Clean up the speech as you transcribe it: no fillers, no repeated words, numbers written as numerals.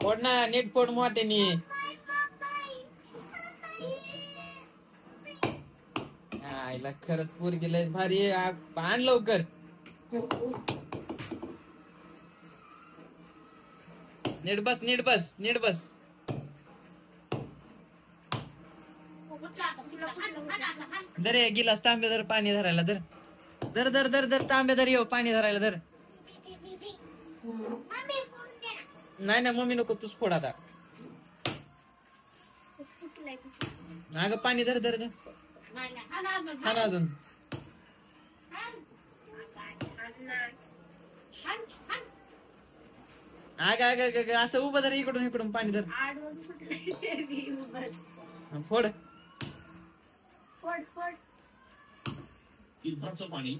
फोड ना, नीट फोड मोठ्यानी. आईला खरंच पोरगी लय भारी आहे. आण लवकर. नीट बस, नीट बस, नीट बस. दर गिलास तांबे धर पाणी धरायला. धर धर धर धर धर तांबे धर. येऊ पाणी धरायला. धर. नाही ना मम्मी नको, तूच फोड आता. अगं पाणी धर धर धर. हा ना अजून. अग असं उभं धर. इकडून इकडून पाणी धर. फोड फोड फोड. पाणी